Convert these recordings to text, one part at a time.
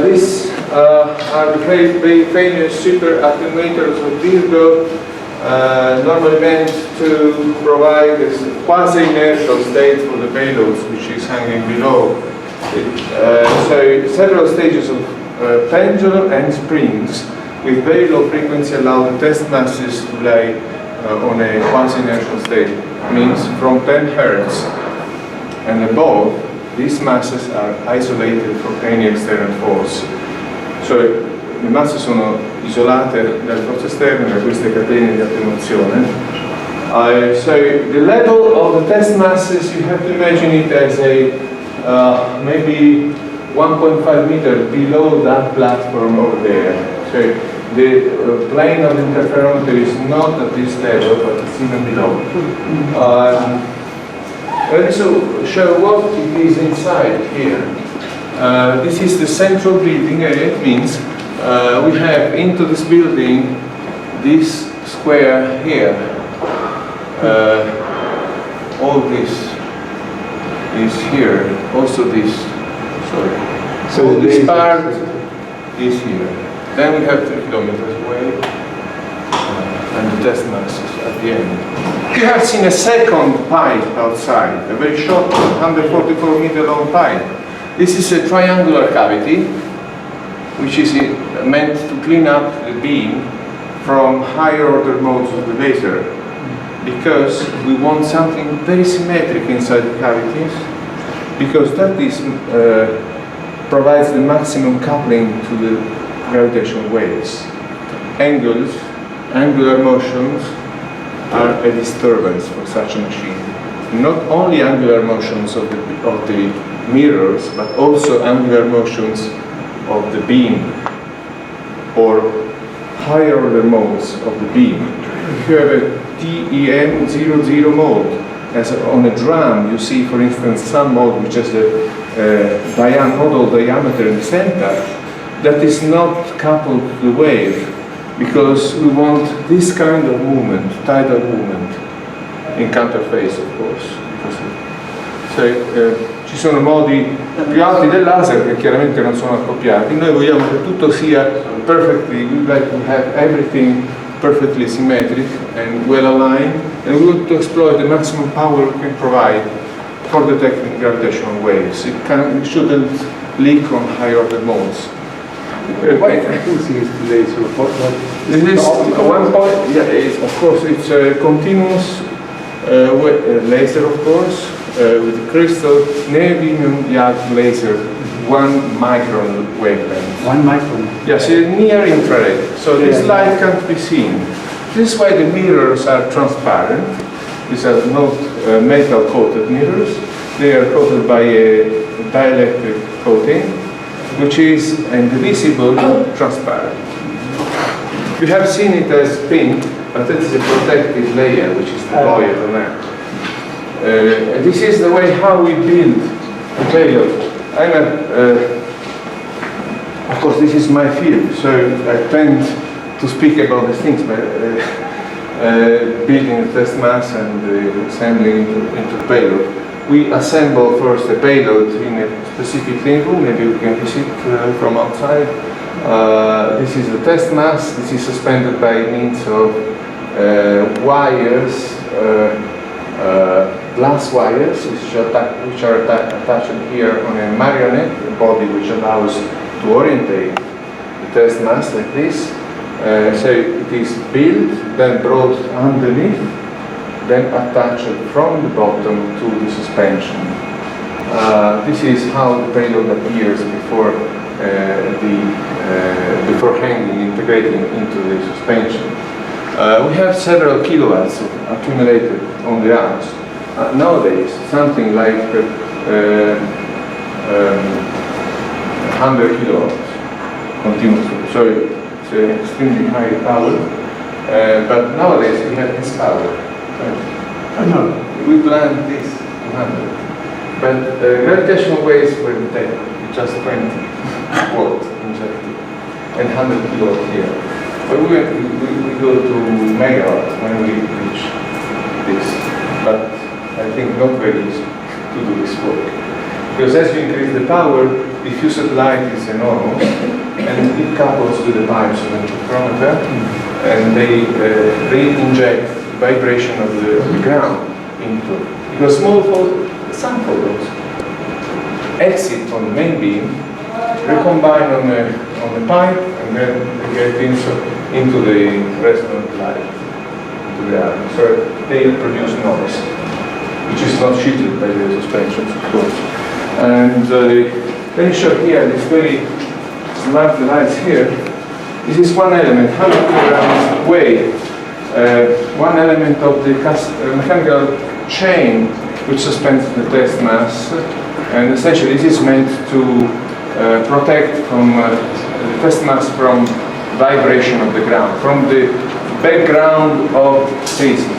These are the very famous super attenuators of Virgo, normally meant to provide a quasi-inertial state for the payloads, which is hanging below. So several stages of pendulum and springs with very low frequency allow the test masses to lay on a quasi-inertial state. Means from 10 Hertz and above, these masses are isolated from any external force. Cioè le masse sono isolate dalle forze esterne da queste catene di attenuazione. So the level of the test masses, you have to imagine it as a maybe 1.5 meters below that platform over there. So the plane of the interferometer is not at this level, but it's even below. Let me show what it is inside here. This is the central building area. It means we have into this building this square here. All this is here. Also this. Sorry. So this part is here. Then we have 3 kilometers away, and the test masses at the end. You have seen a second pipe outside, a very short 144 meter long pipe. This is a triangular cavity, which is meant to clean up the beam from higher order modes of the laser, because we want something very symmetric inside the cavities, because that is provides the maximum coupling to the gravitational waves. Angular motions are a disturbance for such a machine. Not only angular motions of the mirrors, but also angular motions of the beam, or higher order modes of the beam. If you have a TEM00 mode, as on a drum, you see, for instance, some mode which has the nodal diameter in the center, that is not coupled to the wave, because we want this kind of movement, tidal movement, in counterphase, of course. Ci sono modi più alti del laser che chiaramente non sono accoppiati. Noi vogliamo che tutto sia perfectly, we like to have everything perfectly symmetric and well aligned, and we want to exploit the maximum power we can provide for detecting gravitational waves. It shouldn't leak on higher order modes. What frequency is the laser? This is one point. Yeah, of course, it's a continuous laser, of course, with crystal neodymium laser, 1 micron wavelength. 1 micron. Yes, near infrared. So this light can't be seen. This is why the mirrors are transparent. These are not metal coated mirrors. They are coated by a dielectric coating, which is indivisible, transparent. You have seen it as pink, but it is a protective layer which is deployed on that. This is the way how we build a payload. Of course, this is my field, so I tend to speak about these things, but building a test mass and assembling into payload. We assemble first a payload in a specific clean room. Maybe we can visit from outside. This is the test mass. This is suspended by means of wires, glass wires, which are attached here on a marionette body, which allows to orientate the test mass like this. So it is built, then brought underneath, then attached from the bottom to the suspension. This is how the payload appears before before hanging, integrating into the suspension. We have several kilowatts accumulated on the arms. Nowadays, something like 100 kilowatts continuously. So it's an extremely high power. But nowadays we have this power. We planned this 100. But gravitational waves were detected with just 20 volt injected and 100 kilowatt here. But we go to megawatts when we reach this. But I think not very easy to do this work. Because as you increase the power, diffused light is enormous, and it couples to the pipes of the interferometer, and they re-inject vibration of the ground into it. Because some photons exit from the main beam, recombine on the pipe, and then they get into the resonant light, into the atom. So they produce noise, which is not shielded by the suspensions, of course. And let me show here this very smart device here. This is one element, 100 kilograms weight, one element of the mechanical chain which suspends the test mass, and essentially this is meant to protect from the test mass from vibration of the ground, from the background of seismic.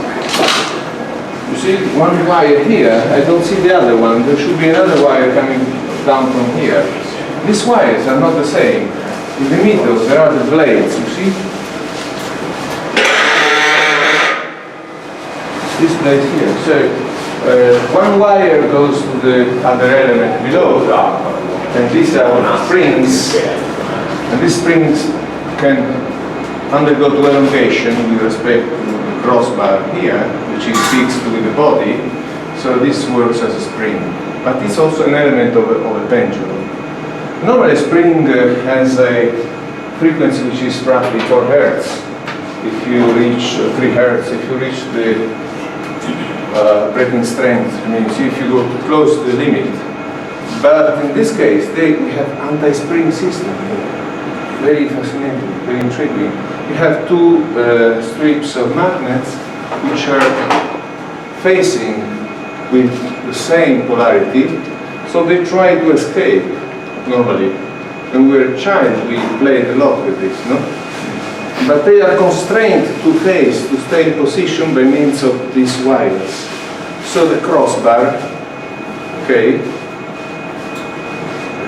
You see one wire here, I don't see the other one, there should be another wire coming down from here. These wires are not the same. In the middle there are the blades, you see? This blade here. So one wire goes to the other element below, and these are springs, and these springs can undergo to elongation with respect to the crossbar here, which is fixed with the body, so this works as a spring. But it's also an element of a pendulum. Normally a spring has a frequency which is roughly 4 Hertz. If you reach 3 Hertz, if you reach the breaking strength, means if you go too close to the limit. But in this case, we have anti-spring system here. Very fascinating, very intriguing. We have two strips of magnets which are facing with the same polarity, so they try to escape normally. When we were a child, we played a lot with this, no? But they are constrained to face, to stay in position by means of these wires. So the crossbar, okay,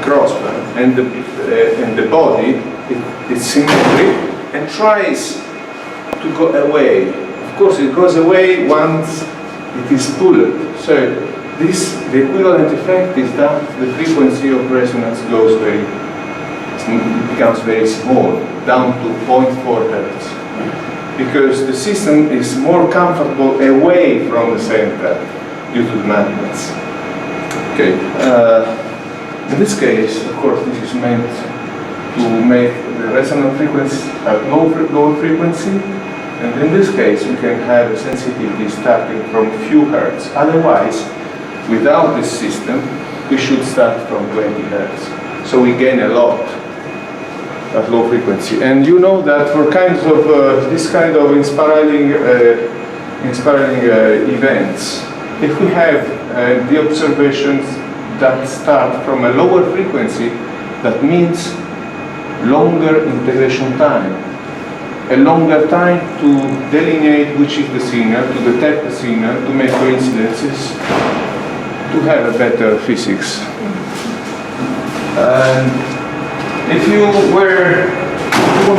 crossbar, and the body, it's symmetric, and tries to go away. Of course, it goes away once it is pulled. So the equivalent effect is that the frequency of resonance becomes very small, down to 0.4 Hertz, because the system is more comfortable away from the center due to the magnets. Okay. In this case, of course, this is meant to make the resonant frequency at low frequency, and in this case, we can have a sensitivity starting from few Hertz. Otherwise, without this system, we should start from 20 Hertz. So we gain a lot at low frequency. And you know that for kinds of this kind of inspiring events, if we have the observations that start from a lower frequency, that means longer integration time, a longer time to delineate which is the signal, to detect the signal, to make coincidences, to have a better physics. If you want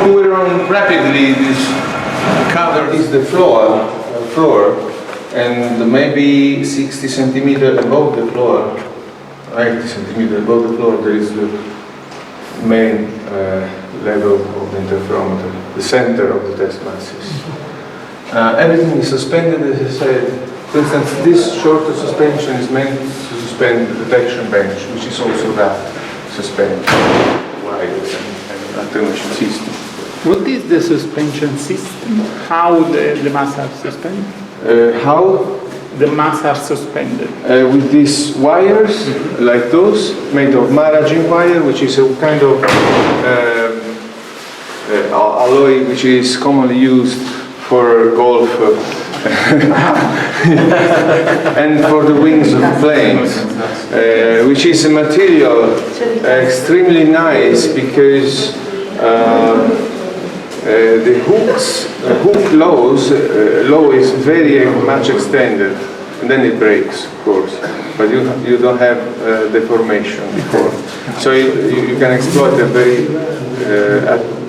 to run rapidly, this cover is the floor, and maybe 60 centimeters above the floor, 80 centimeters above the floor, there is the main level of the interferometer, the center of the test masses. Everything is suspended, as I said. For instance, this shorter suspension is meant to suspend the detection bench, which is also that suspended. Attenuation system. What is the suspension system? How the mass are suspended? How? The mass are suspended. With these wires, like those, made of maraging wire, which is a kind of alloy which is commonly used for golf and for the wings of planes, which is a material extremely nice because the hook low is very much extended, and then it breaks, of course, but you don't have deformation before, so you can exploit a very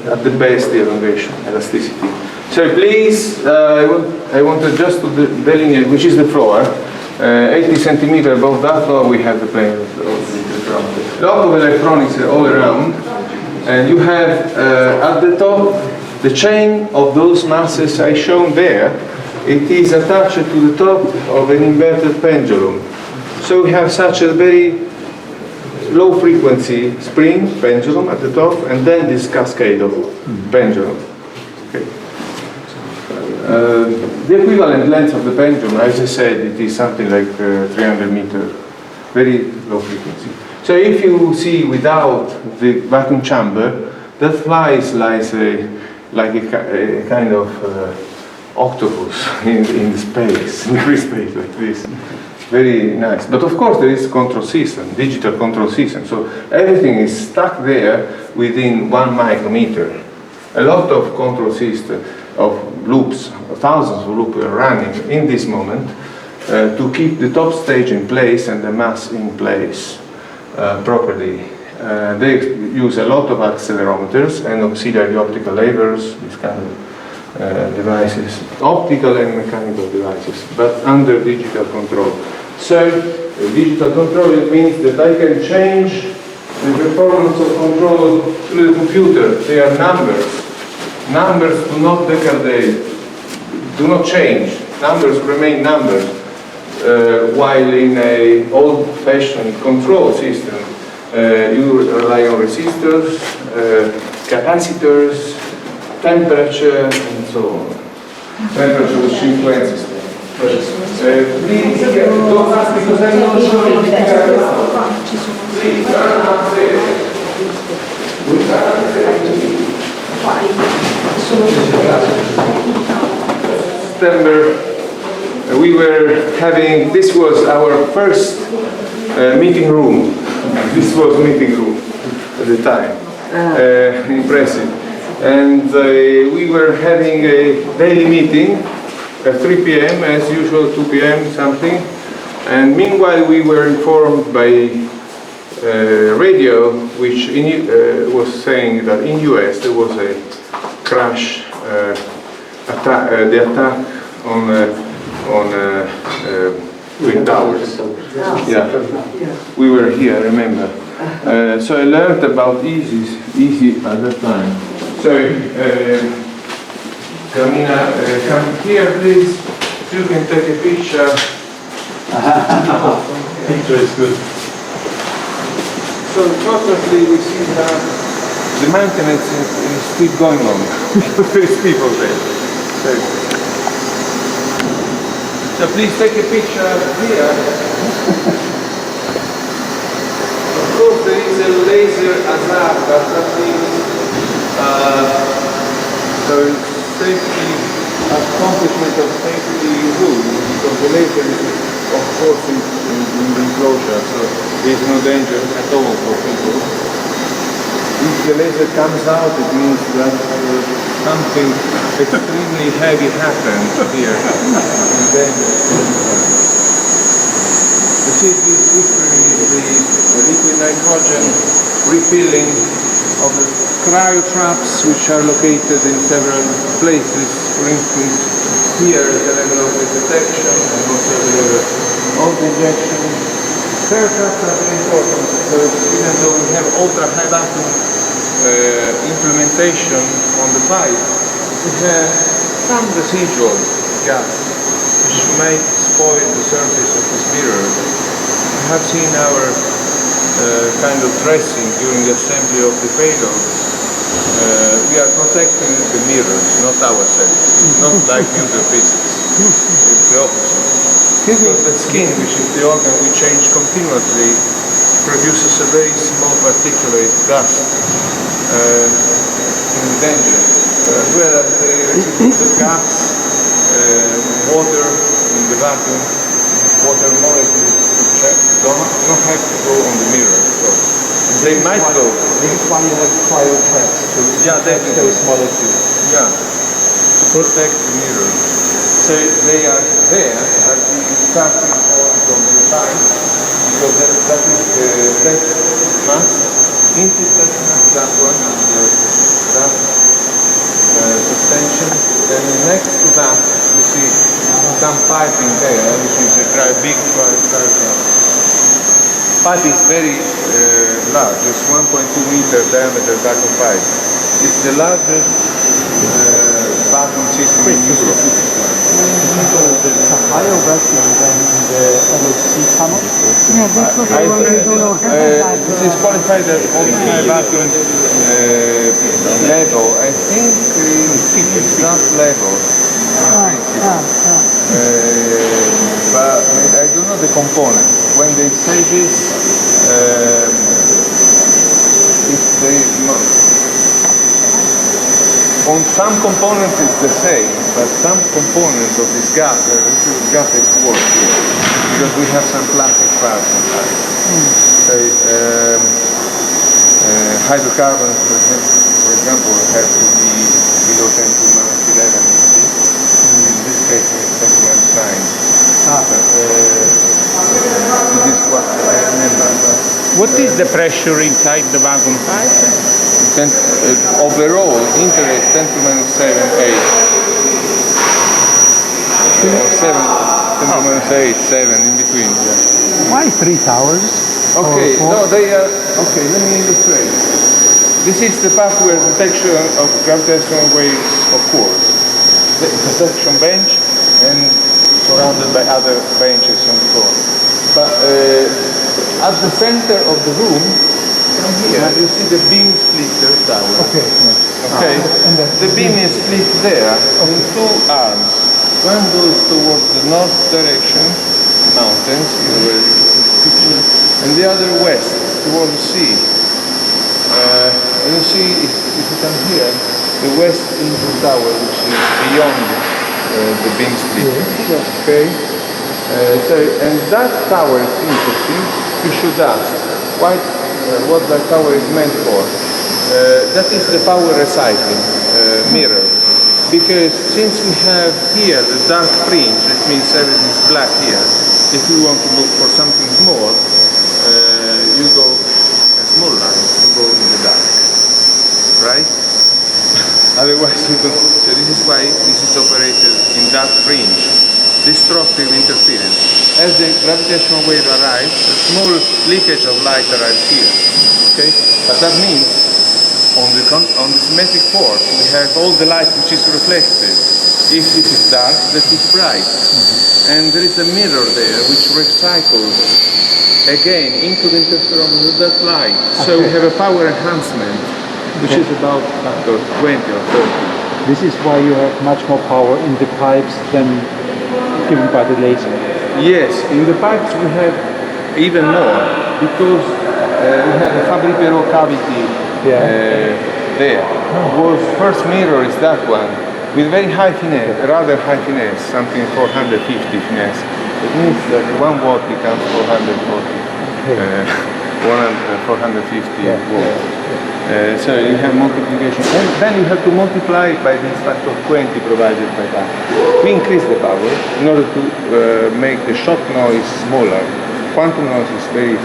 at the base the elongation, elasticity. So please, I wanted just to delineate which is the floor. 80 centimeters above that floor we have the plane of the A lot of electronics all around, and you have at the top the chain of those masses I shown there. It is attached to the top of an inverted pendulum. So we have such a very low frequency spring pendulum at the top, and then this cascade of pendulum. Okay. The equivalent length of the pendulum, as I said, it is something like 300 meters, very low frequency. So if you see without the vacuum chamber, that flies like a kind of octopus in space, in free space like this. Very nice. But of course there is control system, digital control system. So everything is stuck there within 1 micrometer. A lot of control system, of loops, thousands of loops are running in this moment to keep the top stage in place and the mass in place properly. They use a lot of accelerometers and auxiliary optical levers, this kind of devices, optical and mechanical devices, but under digital control. So, digital control means that I can change the performance of control through the computer. They are numbers. Numbers do not degrade, do not change. Numbers remain numbers, while in an old-fashioned control system, you rely on resistors, capacitors, temperature, and so on. Temperature with sequence system. Please, don't ask because I'm not sure if you are. Please, turn up there. September, we were having, this was our first meeting room. This was meeting room at the time. Impressive. And we were having a daily meeting at 3 p.m. as usual, 2 p.m. something. And meanwhile we were informed by radio, which was saying that in US there was a crash, the attack on Twin Towers. Yeah, we were here, I remember. So I learned about easy at that time. So, Carmina, come here please. You can take a picture. Picture is good. So fortunately we see that the maintenance is still going on. There is people there. So please take a picture here. Of course there is a laser hazard, but that means so safety, accomplishment of safety rules, because the laser is of course in the enclosure, so there is no danger at all for people. If the laser comes out, it means that something extremely heavy happened here. And then, you see, this whispering is the liquid nitrogen refilling of the cryotraps, which are located in several places. For instance, here at the level of the detection and also at the level of the injection. Cryotraps are very important, so even though we have ultra-high vacuum implementation on the pipe, we have some residual gas which might spoil the surface of this mirror. We have seen our kind of dressing during the assembly of the payloads. We are protecting the mirrors, not ourselves. It's not like nuclear physics. It's the opposite. Because the skin, which is the organ we change continuously, produces a very small particulate dust in danger. Whereas the gas, water in the vacuum, water molecules don't have to go on the mirror. So they might go. This is why you have cryotraps to protect those molecules. Yeah, to protect the mirror. So they are there at the starting point of the pipe, because that is that mass, into that mass, that one, that suspension. Then next to that, you see some piping there, which is a big cryotrap. But it's very large. It's 1.2 meter diameter vacuum pipe. It's the largest vacuum system in Europe. It's a higher vacuum than the LHC tunnel. This is qualified as ultra-high vacuum level. I think it's not level. But I don't know the component. When they say this, on some components it's the same, but some components of this gas is worse here, because we have some plastic parts inside. Say, hydrocarbons, for example, have to be below 10 to minus 11. In this case, it's 10 to minus 9. This is what I remember. What is the pressure inside the vacuum pipe? Overall, interest 10 to minus 7, 8. Or 7, 10 to minus 8, 7, in between. Yeah. Why 3 towers? Okay, no, they are, okay, let me illustrate. This is the path where detection of gravitational waves occurs. The detection bench and surrounded by other benches on the floor. But at the center of the room, from here, you see the beam splitter tower. Okay. Okay. The beam is split there in 2 arms. One goes towards the north direction, mountains, and the other west, towards the sea. And you see, if you come here, the west into tower, which is beyond the beam splitter. Okay. And that tower is interesting. You should ask what that tower is meant for. That is the power recycling mirror. Because since we have here the dark fringe, that means everything is black here. If you want to look for something small, you go a small line to go in the dark, right? Otherwise you don't. So this is why this is operated in dark fringe, destructive interference. As the gravitational wave arrives, a small leakage of light arrives here. Okay, but that means on the symmetric port we have all the light which is reflected. If this is dark, that is bright, and there is a mirror there which recycles again into the interferometer that light. So we have a power enhancement, which is about factor 20 or 30. This is why you have much more power in the pipes than given by the laser. Yes, in the pipes we have even more, because we have a Fabry-Perot cavity there. First mirror is that one, with very high finesse, rather high finesse, something 450 finesse. It means that 1 watt becomes 440, 450 watts. So you have multiplication, and then you have to multiply it by this factor 20 provided by that. We increase the power in order to make the shock noise smaller. Quantum noise is very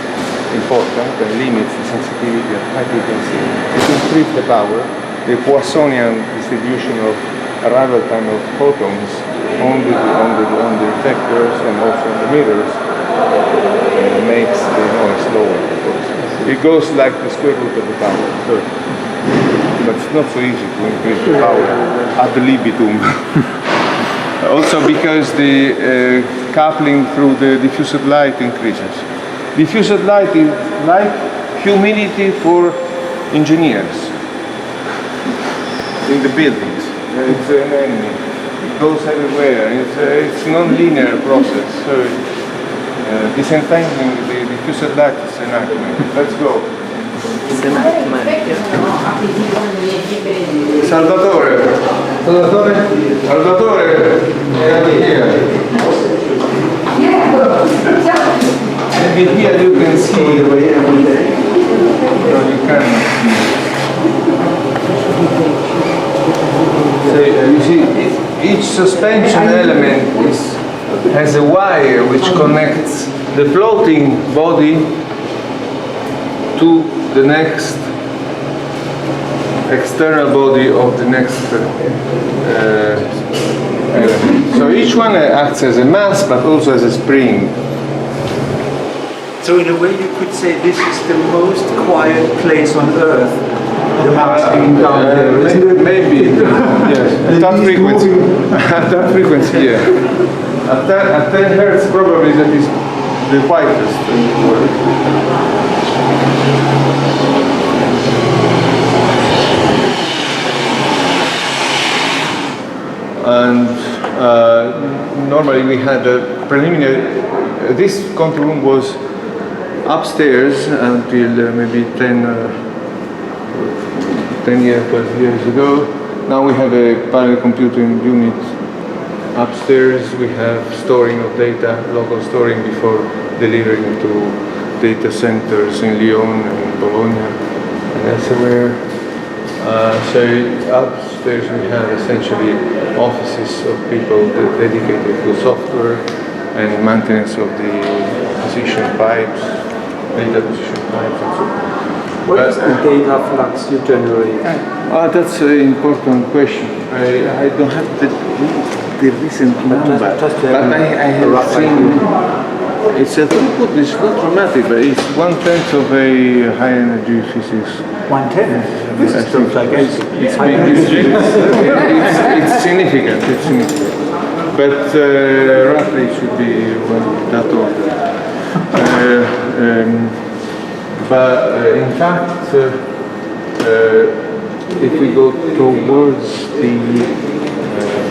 important and limits the sensitivity at high frequency. If you increase the power, the Poissonian distribution of arrival time of photons on the detectors and also on the mirrors makes the noise lower. It goes like the square root of the power. So, but it's not so easy to increase the power ad libitum. Also because the coupling through the diffused light increases. Diffused light is like humidity for engineers in the buildings. It's an enemy. It goes everywhere. It's a non-linear process. So disentangling the diffused light is an argument. Let's go. Salvatore. Salvatore, maybe here you can see. No, you cannot see. So you see, each suspension element has a wire which connects the floating body to the next external body of the next element. So each one acts as a mass, but also as a spring. So in a way you could say this is the most quiet place on Earth. The Mars being down there, isn't it? Maybe, yes. At that frequency. At that frequency, yeah. At 10 hertz probably that is the quietest in the world. And normally we had a preliminary, this control room was upstairs until maybe 10 years, 12 years ago. Now we have a parallel computing unit upstairs. We have storing of data, local storing before delivering to data centers in Lyon and Bologna and elsewhere. So upstairs we have essentially offices of people dedicated to software and maintenance of the position pipes, data position pipes and so on. What is the data flux you generate? That's an important question. I don't have the recent number, but I have seen. It's a throughput. It's not dramatic, but it's 1/10 of a high energy physics. 1/10. This is like it's significant. It's significant, but roughly it should be that order. But in fact, if we go towards the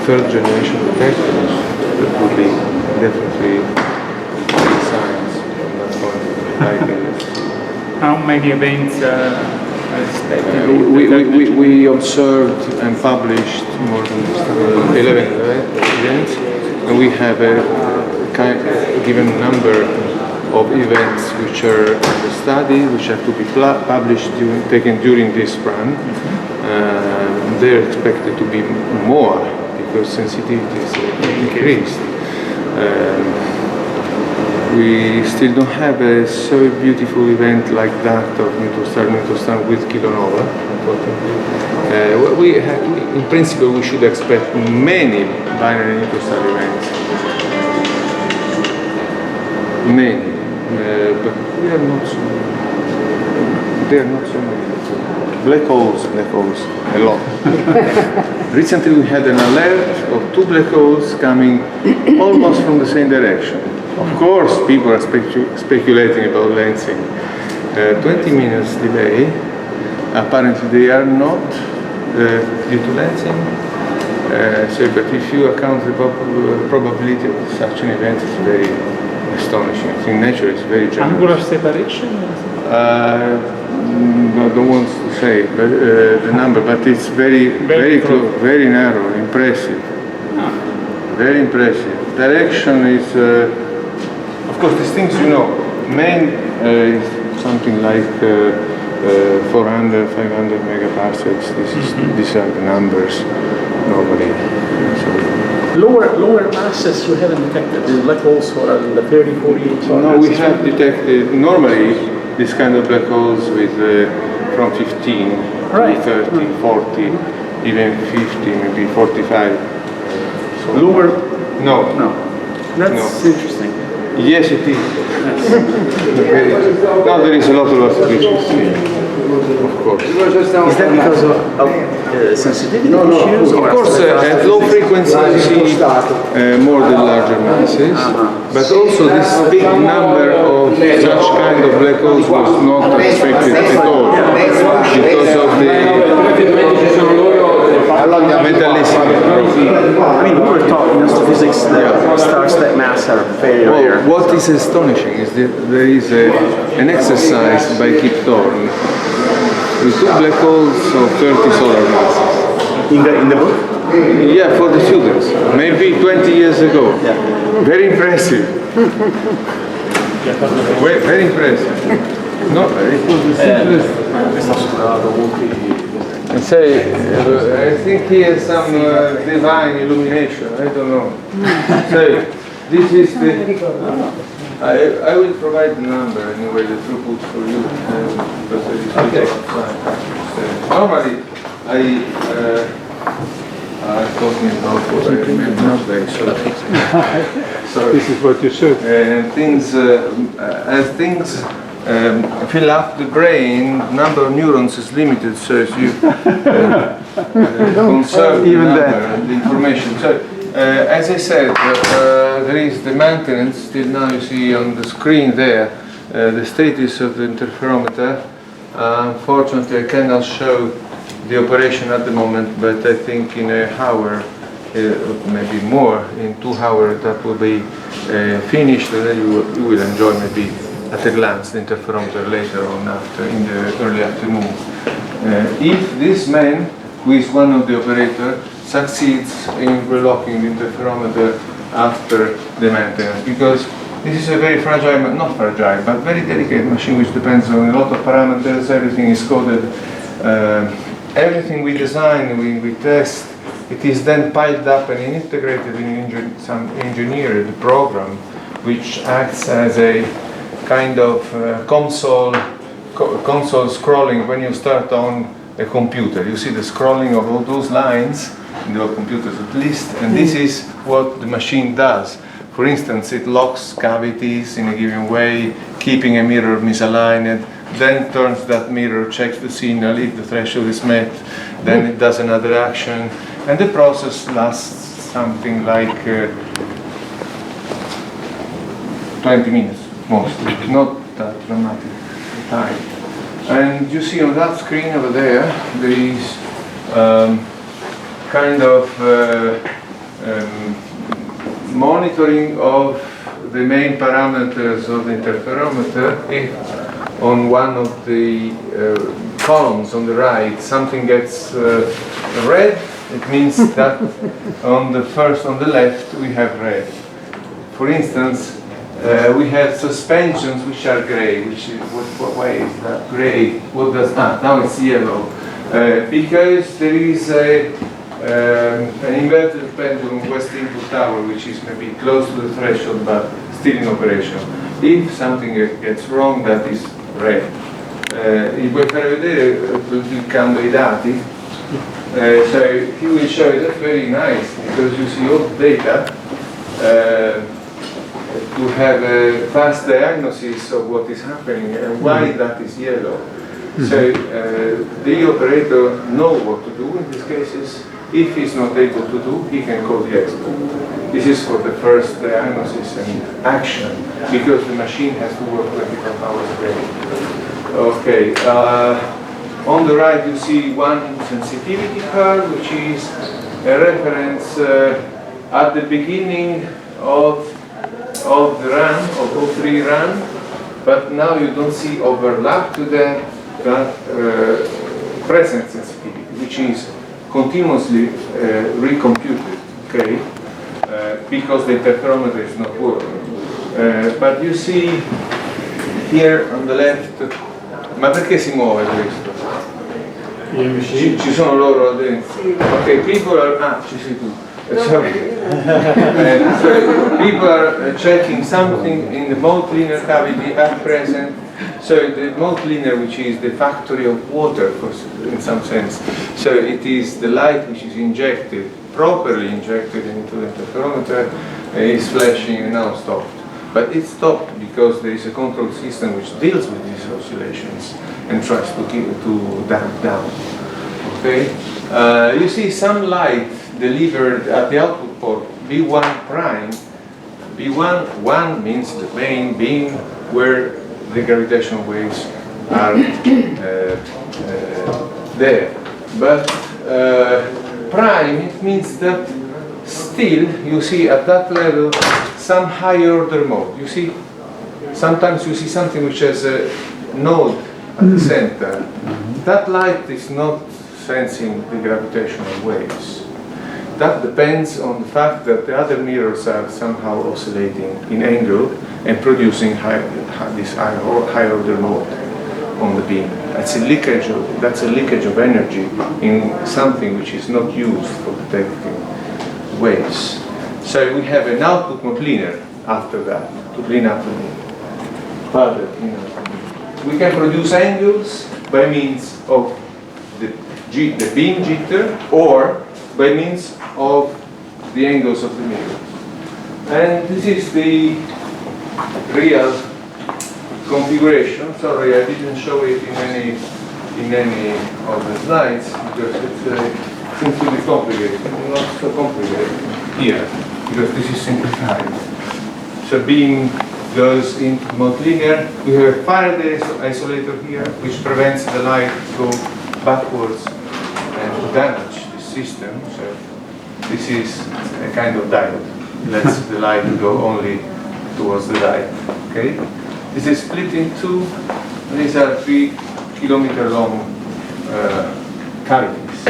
third generation detectors, that would be definitely science from that point of view. How many events are expected? We observed and published more than 11 events, and we have a given number of events which are under study, which have to be published, taken during this run. They're expected to be more because sensitivity is increased. We still don't have a so beautiful event like that of neutron star with kilonova, unfortunately. In principle, we should expect many binary neutron star events. Many. But we are not so many. There are not so many. Black holes, a lot. Recently we had an alert of 2 black holes coming almost from the same direction. Of course, people are speculating about lensing. 20 minutes delay. Apparently they are not due to lensing. But if you account the probability of such an event, it's very astonishing. In nature, it's very generous. Angular separation? I don't want to say but, the number, but it's very close, very narrow, impressive. Very impressive. Direction is, of course, these things main is something like 400, 500 megaparsecs. These are the numbers normally. Lower masses you haven't detected, the black holes are in the 30, 40. No, we have detected normally this kind of black holes with from 15 Right. to 30, 40, even 50, maybe 45. So Lower? No. That's interesting. Yes, it is. Now there is a lot of observations here, of course. Is that because of sensitivity issues? Of course, at low frequency you see more than larger masses, but also this big number of such kind of black holes was not expected at all because of the metallicity. I mean, we were taught in astrophysics that stars that mass are very rare. What is astonishing is that there is an exercise by Kip Thorne with 2 black holes of 30 solar masses. In the book? Yeah, for the students, maybe 20 years ago. Yeah. Very impressive. Very impressive. No, it was the simplest. And say, I think he has some divine illumination. I don't know. So, this is the. I will provide the number anyway, the throughput for you. Because normally, I talking about what I remember today. So This is what you should. as things fill up the brain, number of neurons is limited, so if you conserve the Even number that. and the information. So, as I said, there is the maintenance. Still now you see on the screen there the status of the interferometer. Unfortunately, I cannot show the operation at the moment, but I think in an hour, maybe more, in 2 hours, that will be finished, and then you will enjoy maybe at a glance the interferometer later on in the early afternoon. If this man, who is one of the operators, succeeds in relocking the interferometer after the maintenance, because this is a very fragile, not fragile, but very delicate machine which depends on a lot of parameters. Everything is coded. Everything we design, we test, it is then piled up and integrated in some engineered program which acts as a kind of console scrolling when you start on a computer. You see the scrolling of all those lines in your computers at least, and this is what the machine does. For instance, it locks cavities in a given way, keeping a mirror misaligned, then turns that mirror, checks the signal. If the threshold is met, then it does another action, and the process lasts something like 20 minutes mostly, not that dramatic time. And you see on that screen over there, there is kind of monitoring of the main parameters of the interferometer. If on one of the columns on the right something gets red, it means that on the left we have red. For instance, we have suspensions which are gray. Which is, what way is that gray? What does now it's yellow, because there is an inverted pendulum west input tower which is maybe close to the threshold but still in operation. If something gets wrong, that is red. Vi puoi fare vedere cliccando i dati. So he will show you. That's very nice because you see all the data to have a fast diagnosis of what is happening and why that is yellow. So the operator knows what to do in these cases. If he's not able to do, he can call the expert. This is for the first diagnosis and action, because the machine has to work 24 hours a day. Okay, on the right you see one sensitivity curve, which is a reference at the beginning of the run, of O3 run, but now you don't see overlap to that, but present sensitivity, which is continuously recomputed, okay, because the interferometer is not working. But you see here on the left, ma perché si muove questo? Ci sono loro dentro. Ok, people are, ci sei tu. Sorry. So people are checking something in the mode linear cavity at present. So the mode linear, which is the factory of water in some sense. So it is the light which is injected, properly injected into the interferometer, is flashing and now stopped. But it stopped because there is a control system which deals with these oscillations and tries to damp down. Okay? You see some light delivered at the output port, B1 prime. B1 means the main beam where the gravitational waves are there. But prime, it means that still you see at that level some higher order mode. You see, sometimes you see something which has a node at the center. That light is not sensing the gravitational waves. That depends on the fact that the other mirrors are somehow oscillating in angle and producing this high order mode on the beam. That's a leakage of energy in something which is not used for detecting waves. So we have an output mode linear after that to clean up the beam. Further, we can produce angles by means of the beam jitter or by means of the angles of the mirror. And this is the real configuration. Sorry, I didn't show it in any of the slides because it seems to be complicated. Not so complicated here because this is simplified. So beam goes into mode linear. We have a Faraday isolator here, which prevents the light to go backwards and to damage the system. So this is a kind of diode. Lets the light go only towards the light. Okay. This is split in two. These are 3-kilometer long cavities.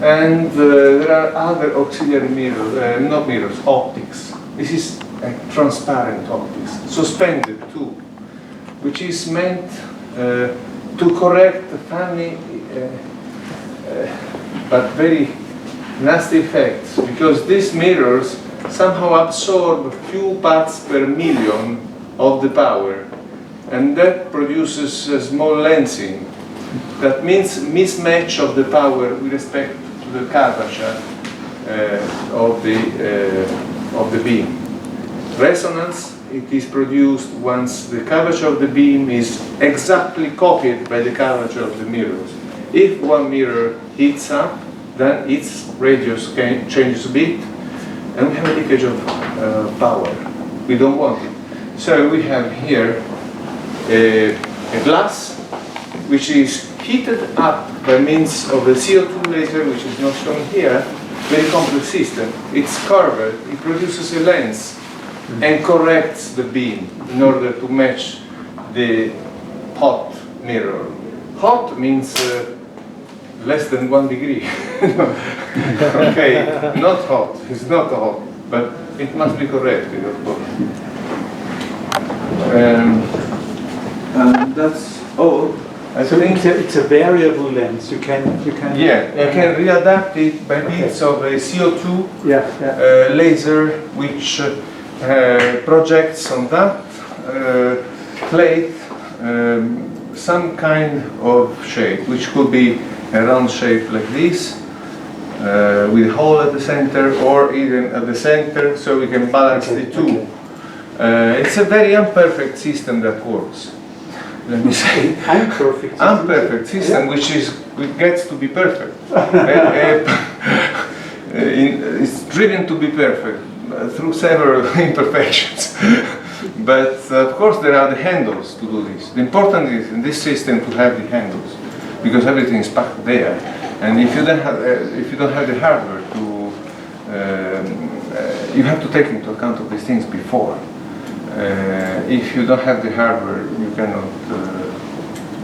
And there are other auxiliary mirrors, not mirrors, optics. This is a transparent optics, suspended too, which is meant to correct the funny but very nasty effects, because these mirrors somehow absorb a few parts per million of the power, and that produces a small lensing. That means mismatch of the power with respect to the curvature of the beam. Resonance, it is produced once the curvature of the beam is exactly copied by the curvature of the mirrors. If one mirror heats up, then its radius changes a bit, and we have a leakage of power. We don't want it. So we have here a glass which is heated up by means of a CO2 laser, which is not shown here. Very complex system. It's curved, it produces a lens and corrects the beam in order to match the hot mirror. Hot means less than 1 degree. Okay, not hot, it's not hot, but it must be corrected, of course. And that's all. I think it's a variable lens. You can yeah, you can readapt it by means of a CO2 laser, which projects on that plate some kind of shape, which could be a round shape like this, with a hole at the center, or even at the center, so we can balance the two. It's a very imperfect system that works. Let me say, imperfect system, which gets to be perfect. It's driven to be perfect through several imperfections. But of course, there are the handles to do this. The important is in this system to have the handles, because everything is packed there. And if you don't have the hardware to, you have to take into account of these things before. If you don't have the hardware, you cannot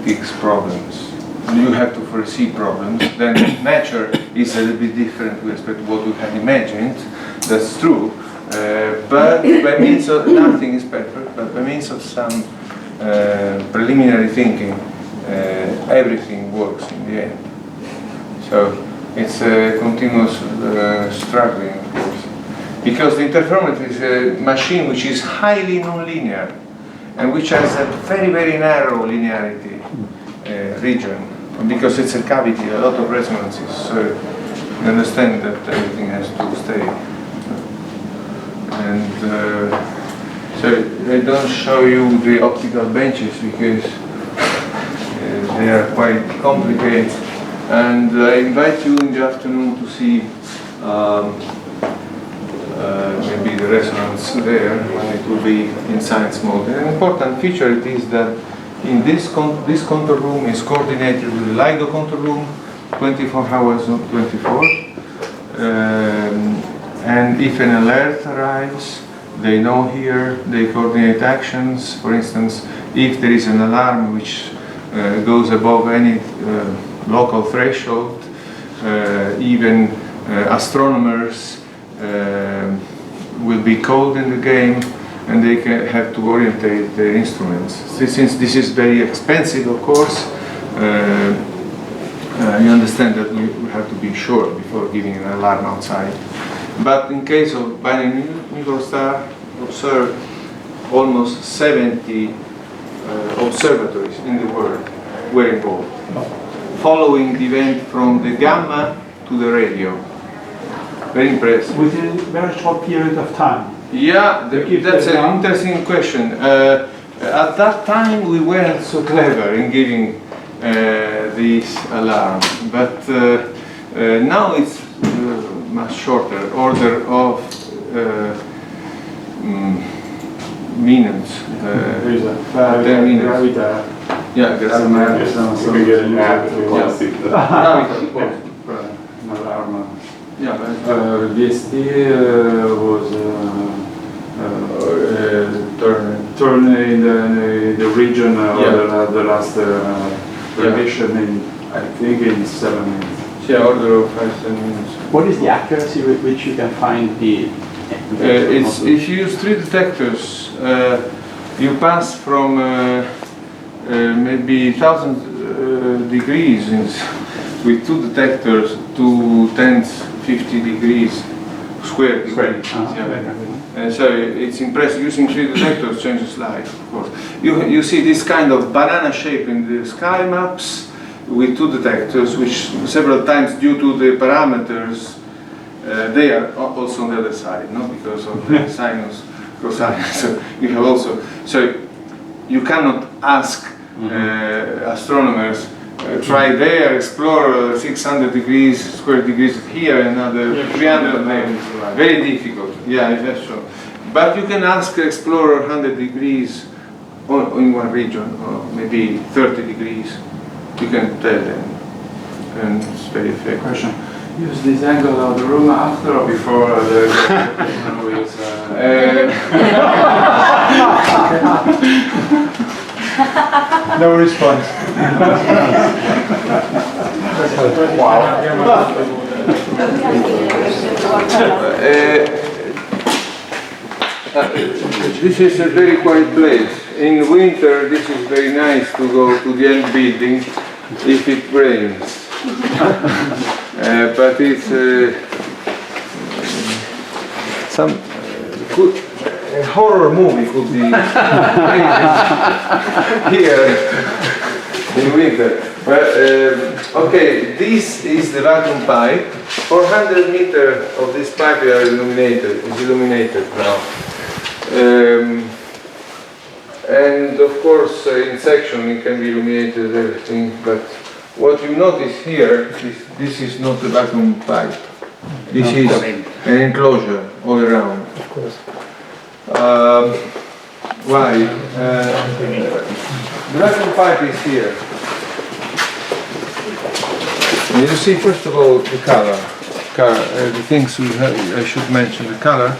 fix problems. You have to foresee problems. Then nature is a little bit different with respect to what we had imagined. That's true. But by means of, nothing is perfect, but by means of some preliminary thinking, everything works in the end. So it's a continuous struggling, of course. Because the interferometer is a machine which is highly nonlinear and which has a very, very narrow linearity region. And because it's a cavity, a lot of resonances, so you understand that everything has to stay. And so I don't show you the optical benches because they are quite complicated. And I invite you in the afternoon to see maybe the resonance there when it will be in science mode. An important feature it is that in this control room is coordinated with the LIGO control room, 24 hours on 24. And if an alert arrives, they know here, they coordinate actions. For instance, if there is an alarm which goes above any local threshold, even astronomers will be called in the game, and they can have to orientate their instruments. Since this is very expensive, of course, you understand that we have to be sure before giving an alarm outside. But in case of binary neutron star, observed almost 70 observatories in the world were involved, following the event from the gamma to the radio. very impressive. Within a very short period of time. Yeah, keep that's that an down? interesting question. At that time, we weren't so clever in giving this alarm, but now it's much shorter, order of minutes. 10 minutes. Gravita. Yeah, Gravita. You can get an app to Gravita. An alarm. Yeah, but VST was turn in the region of the last revision in, I think, in 7 minutes. yeah, order of 5-10 minutes. What is the accuracy with which you can find the... It's if you use 3 detectors, you pass from maybe 1,000 degrees with 2 detectors to 50 degrees square. And so it's impressive. Using 3 detectors changes life, of course. You see this kind of banana shape in the sky maps with 2 detectors, which several times, due to the parameters, they are also on the other side, no? Because of the sinus, cosine. So you have also. So you cannot ask astronomers try there, explore 600 degrees, square degrees here, another 300 there. Very difficult. Yeah, that's true. But you can ask explorer 100 degrees in one region, or maybe 30 degrees. You can tell them, and it's very effective. Question. Use this angle of the room after or before the with, no response. This is a very quiet place. In winter, this is very nice to go to the end building if it rains. But it's some good horror movie could be here in winter. But okay, this is the vacuum pipe. 400 meters of this pipe are illuminated. Is illuminated now. And of course, in section it can be illuminated everything. But what you notice here is this is not a vacuum pipe. This is an enclosure all around. Of course. Why? The vacuum pipe is here. And you see, first of all, the color. The things I should mention the color,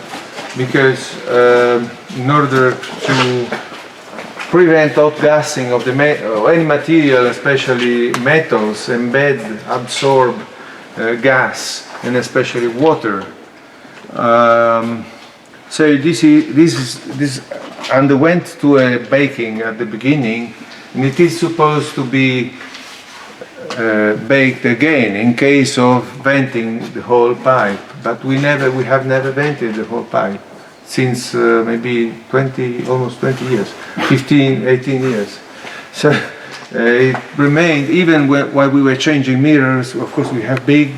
because in order to prevent outgassing of any material, especially metals, absorb gas, and especially water. So this underwent to a baking at the beginning, and it is supposed to be baked again in case of venting the whole pipe. But we have never vented the whole pipe since maybe almost 20 years, 15, 18 years. So it remained, even while we were changing mirrors. Of course, we have big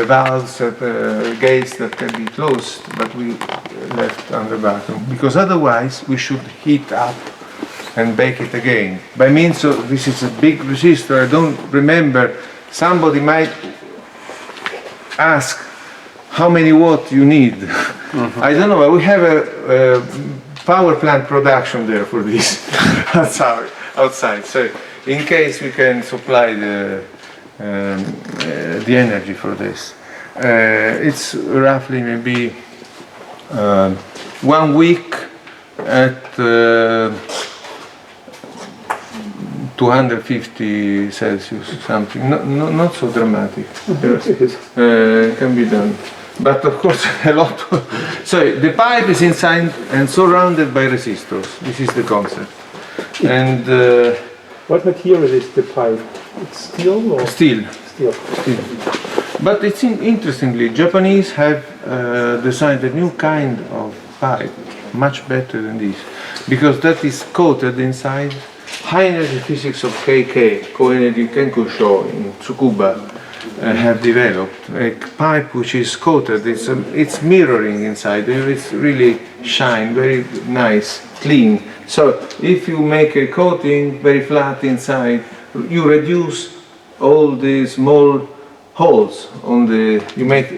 valves at gates that can be closed, but we left under vacuum, because otherwise we should heat up and bake it again. By means of, this is a big resistor, I don't remember, somebody might ask how many watt you need. I don't know, but we have a power plant production there for this outside. So in case we can supply the energy for this. It's roughly maybe 1 week at 250 Celsius, something. Not so dramatic. Can be done. But of course, a lot. So the pipe is inside and surrounded by resistors. This is the concept. And What material is the pipe? It's steel or? steel. Steel. But it's interestingly, Japanese have designed a new kind of pipe, much better than this, because that is coated inside high energy physics of KK, co-energy Kenkusho in Tsukuba. have developed a pipe which is coated. It's mirroring inside. It's really shine, very nice, clean. So if you make a coating very flat inside, you reduce all the small holes on the. You make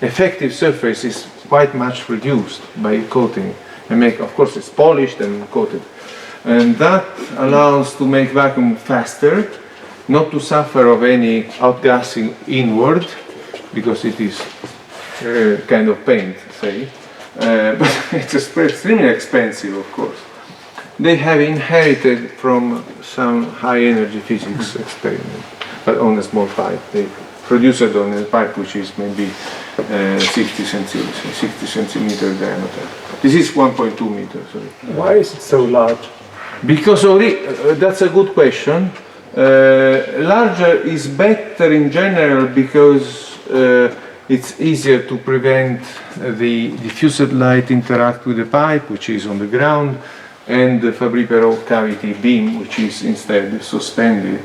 effective surface is quite much reduced by coating. And of course, it's polished and coated, and that allows to make vacuum faster. Not to suffer of any outgassing inward, because it is kind of paint, say, but it's extremely expensive, of course. They have inherited from some high energy physics experiment, but on a small pipe. They produce it on a pipe which is maybe 60 centimeter diameter. This is 1.2 meters. Sorry. Why is it so large? Because that's a good question. Larger is better in general because it's easier to prevent the diffused light interact with the pipe, which is on the ground, and the Fabry-Perot cavity beam, which is instead suspended.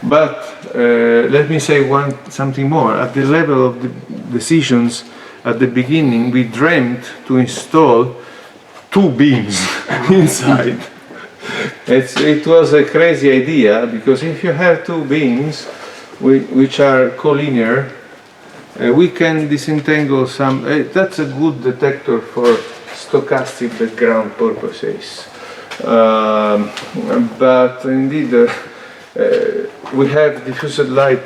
But let me say something more. At the level of the decisions at the beginning, we dreamt to install 2 beams inside. It was a crazy idea, because if you have 2 beams which are collinear, we can disentangle some. That's a good detector for stochastic background purposes. But indeed, we have diffused light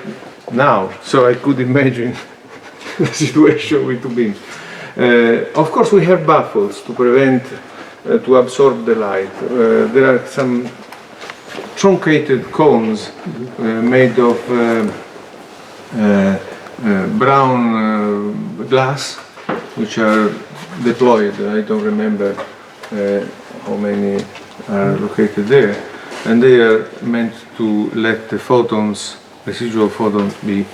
now, so I could imagine the situation with 2 beams. Of course, we have baffles to prevent. To absorb the light. There are some truncated cones made of brown glass, which are deployed. I don't remember how many are located there. And they are meant to let the photons, residual photons, be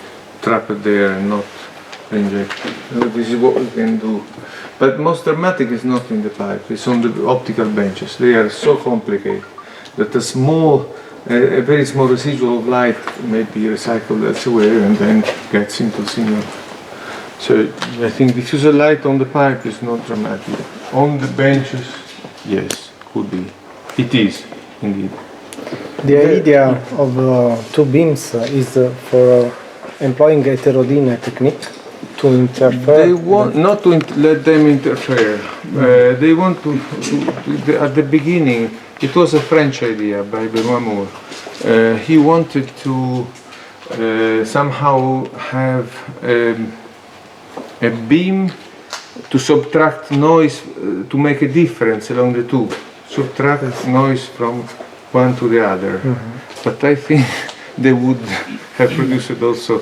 trapped there and not injected. This is what we can do. But most dramatic is not in the pipe, it's on the optical benches. They are so complicated that a very small residual of light may be recycled elsewhere and then gets into signal. So I think diffused light on the pipe is not dramatic. On the benches, yes, could be. It is, indeed. The idea of 2 beams is for employing a heterodyne technique. To interfere? They want not to let them interfere. They want to at the beginning, it was a French idea by Benoît Moore. He wanted to somehow have a beam to subtract noise, to make a difference along the 2. Subtract noise from one to the other. But I think they would have produced also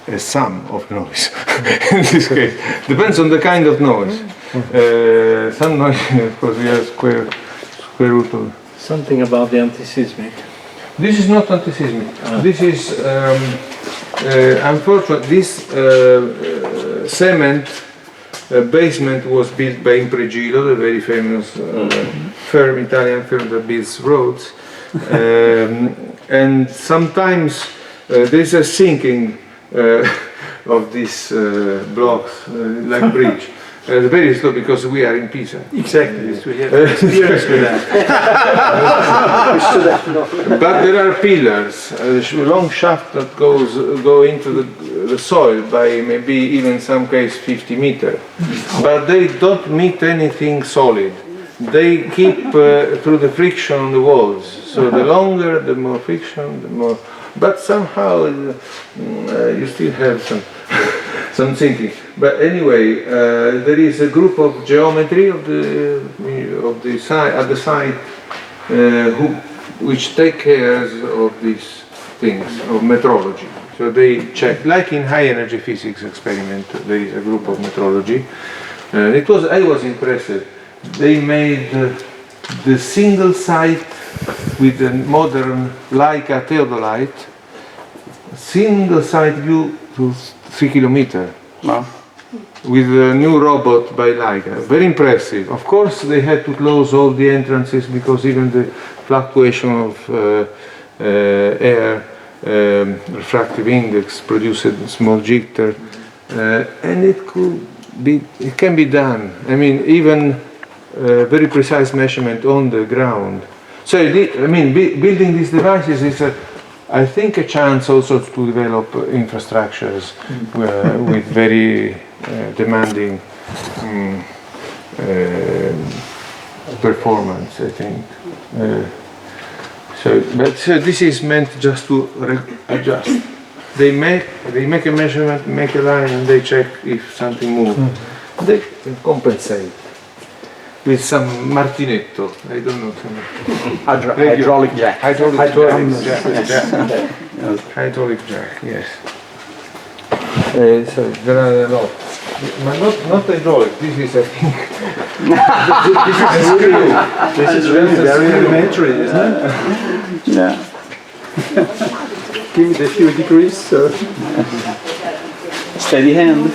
a sum of noise. In this case, depends on the kind of noise. Some noise, of course, we have square root of. Something about the anti-seismic. This is not anti-seismic. This is unfortunately this cement basement was built by Impregilo, the very famous Italian firm that builds roads, and sometimes there's a sinking of these blocks, like bridge. Very slow, because we are in Pisa. Exactly, we have experience with that. But there are pillars, a long shaft that go into the soil by maybe even in some case 50 meters. But they don't meet anything solid. They keep through the friction on the walls. So the longer, the more friction, the more. But somehow you still have some thinking. But anyway, there is a group of geometry of the side at the site which take care of these things of metrology. So they check, like in high energy physics experiment. There is a group of metrology. I was impressed. They made the single site with the modern Leica theodolite, single site view to 3 kilometers. Wow. With a new robot by Leica. Very impressive. Of course, they had to close all the entrances because even the fluctuation of air refractive index, produce a small jitter, and it can be done. I mean, even very precise measurement on the ground. So, building these devices is, I think, a chance also to develop infrastructures with very demanding performance, I think. So this is meant just to adjust. They make a measurement, make a line, and they check if something moves. They can compensate with some martinetto. I don't know. Hydraulic jack. Hydraulic jack. Hydraulic jack. Yes. So there are a lot. But not hydraulic. This is, I think. This is a screw. This is really very elementary, isn't it? Yeah. Give me the few degrees, sir. Steady hand.